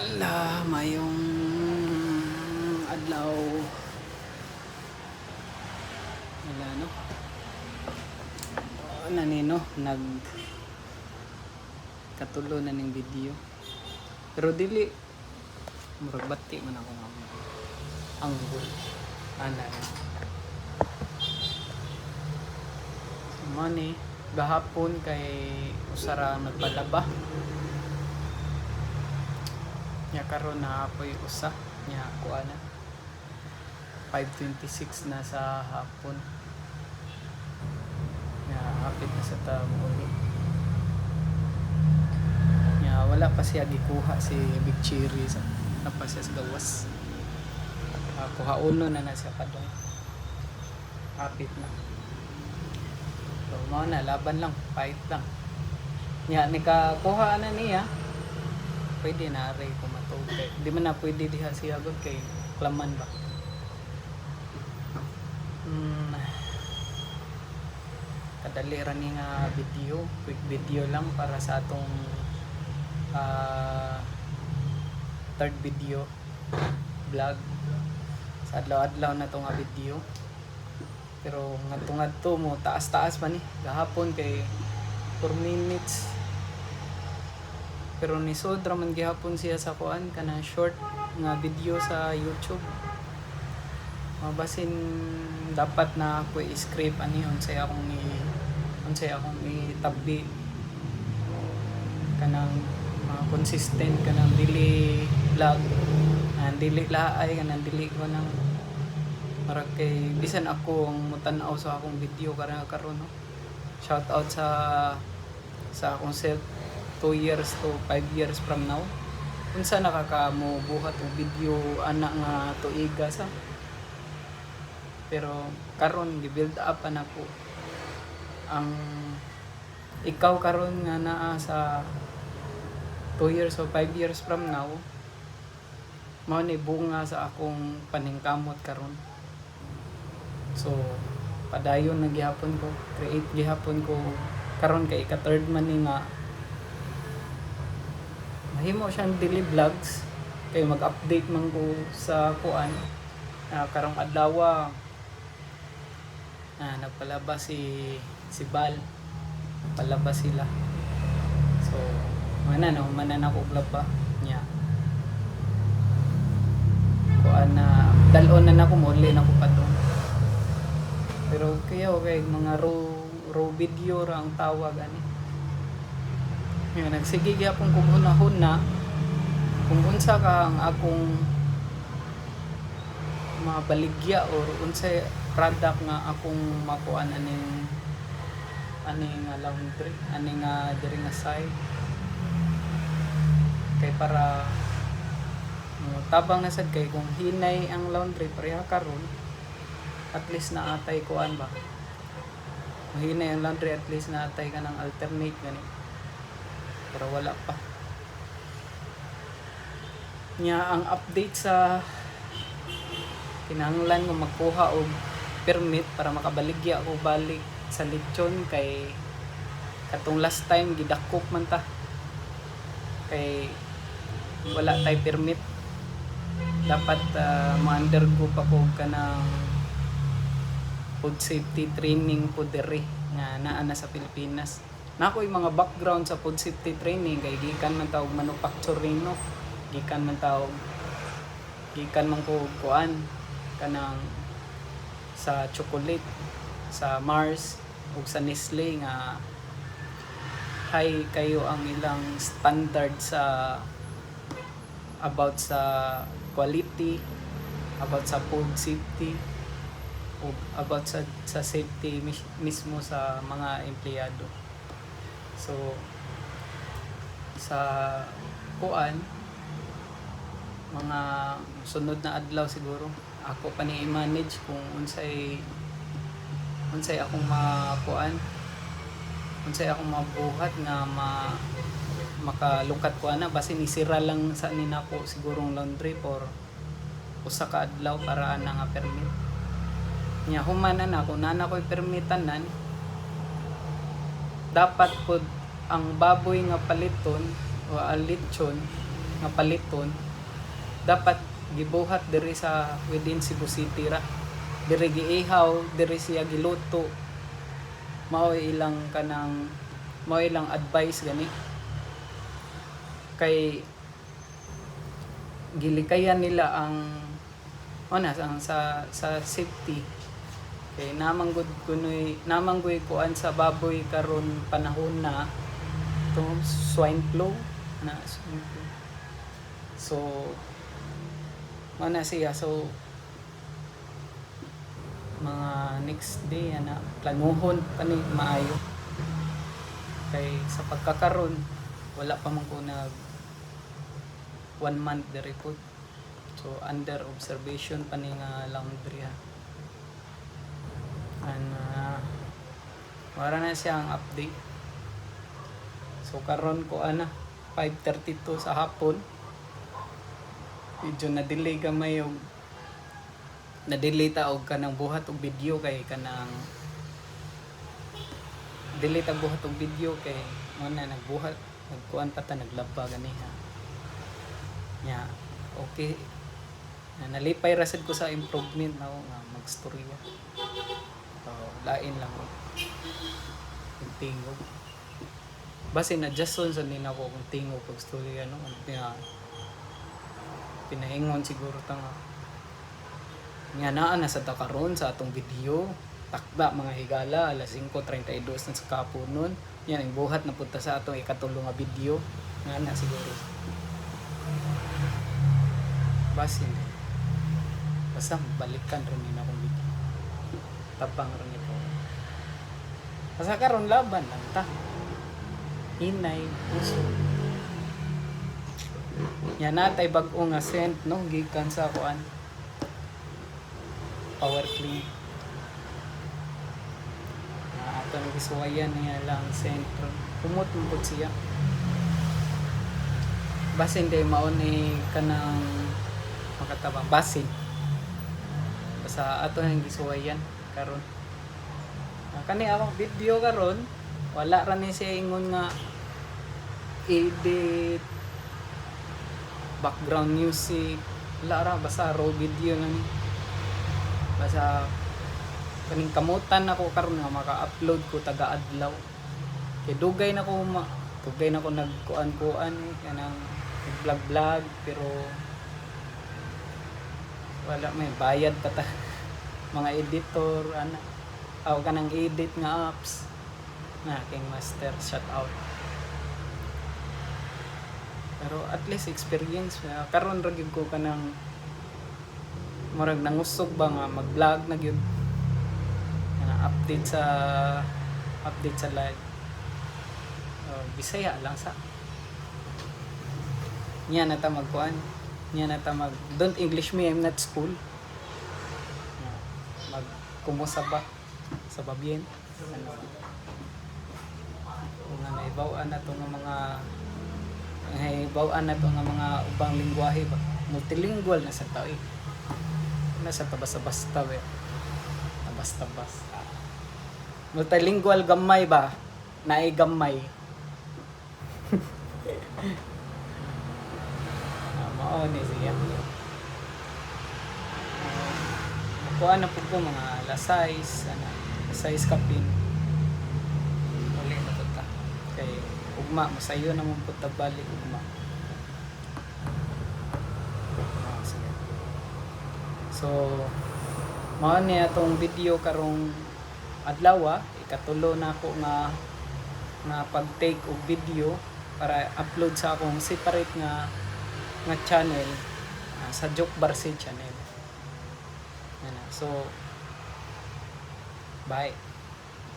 Ala, mayong adlaw. Wala no. Nanino nag katulo na ning video. Pero dili murag bati man ako nga anggol. Ana. Money gahapon kay usara nagpalaba. Nya karon na apoy usa nya kuana 5:26 na sa hapon. Nya hapit na sa tabulo. Nya wala pa siya gikuha si Big Cherry sa napa siya sa gawas. Kuha uno na siya padong. Hapit na. So mao na laban lang, fight lang. Nya ni ka kuha na niya. Pwede na aray kumatog kay di man na pwede diha siya gud kay klaman ba. Kadali ra ni nga video, quick video lang para sa atong third video vlog sa adlaw-adlaw na to nga video. Pero ngadto mo taas-taas pa ni gahapon kay 4 minutes. Pero ni sodra man gihapon siya sa kuan kana short nga video sa YouTube. Mabasin dapat na ako i-script ani unsay akong itabi kanang consistent kanang dili vlog dili laay kanang dili ko nang marag kay bisan ako ang mutan-aw sa akong video karon no. Shout out sa akong self 2 years to 5 years from now unsa nakakamo buhat og video ana nga tuiga sa. Pero karon gi-build up pa nako ang ikaw karon nga naa sa 2 years o 5 years from now mao ni bunga sa akong paningkamot karon. So padayon na gihapon ko, create gihapon ko karon kay ka-third man ni nga mahimo siyang daily vlogs kay mag-update man ko sa kuan karong adlaw nagpalabas si Bal palabas sila. So manan ako laba nya kuan na dalon na nako muli na ko padung. Pero kayo kay mga raw video ra ang tawag ani. Nga nagsige gyapon kung unahon na kung unsa ka ang akong mabaligya or unsay product nga akong makuan aning laundry aning diri nga side kay para tabang na sad kay kung hinay ang laundry pareha karon at least na atay kuan ba kung hinay ang laundry at least na atay ka ng alternate gani. Pero wala pa nya ang update sa kinahanglan mo magkuha og permit para makabaligya ako balik sa lechon kay katong last time gidakop man ta kay wala tay permit. Dapat ma-undergo pa ko kanang food safety training po diri nga naa na sa Pilipinas. Nakoy mga background sa food safety training kay gikan man tawag manufacturing no. Gikan man ko kuan kanang sa chocolate sa Mars ug sa Nestle nga high kayo ang ilang standard sa about sa quality, about sa food safety ug about sa safety mismo sa mga empleyado. So sa kuan mga sunod na adlaw siguro ako pa ni i-manage kung unsay akong makuan unsay akong mabuhat nga makalukat ko ana basi nisira lang sa ninako sigurong laundry for usa ka adlaw para ana nga permit nya human na kung nana ko'y permitanan dapat pod ang baboy nga paliton o lechon nga paliton dapat gibuhat diri sa within Cebu City ra, diri giihaw, diri siya giluto. Mao ilang advice gani kay gilikayan nila ang sa safety kay namanggoy kuan sa baboy karon panahon na to swine flu. So siya, so mga next day planuhon kani maayo kay sa pagkakaron wala pa man ko nag 1 month diri po, so under observation pa ni nga laundry wala na siya ang update. So karon ko 5:32 sa hapon, medyo na-delay gamay og na-delay ta og kanang buhat og video kay kanang delay ta buhat og video kay mo na nagkuan pa ta naglaba ganiha nya. Okay nalipay ra sad ko sa improvement na nga magstorya, so lain lang yung tingog base na adjuston sa nina ko kung tingog pag storya pinaingon siguro ta nga naa na sa takaron sa atong video takda mga higala alas 5:32 na sa kapunon yan ang buhat na punta sa atong ikatulo nga video nga na siguro basin basta balikan rin yun akong video tabang rin ito basta karon laban lang ta hinay puso yan natay bag-o nga scent no gikan sa kuan power clean ato ang gisuwayan niya lang sentro kumot mo siya basin day maon kanang makatabang basin basta ato ang gisuwayan karon kani akong video karon wala ra ni siya ingon nga edit background music wala ra basta raw video lang basta kaning kamutan ako karon nga maka-upload ko taga adlaw kay dugay na ko nagkuan kanang vlog pero wala may bayad pa ta mga editor kanang edit nga apps na king master shout out pero at least experience karon ra gyud ko kanang murag nangusog ba nga mag-vlog na gyud update sa live Bisaya lang sa niya na ta magkuan don't English me, I'm not school kumusta ba sa babyen kung naibawaan na to nga mga ubang lingwahe ba multilingual na sa tao nasa tabas-basta tabas multilingual gamay ba naay gamay mao ni siya kuha na po mga size kapin uli na punta kay ugma masayo na mong punta balik ugma sige. So mao ni atong video karong adlaw ikatulo na ako nga pag-take og video para upload sa akong separate nga channel sa Joke Barsi channel. So bye.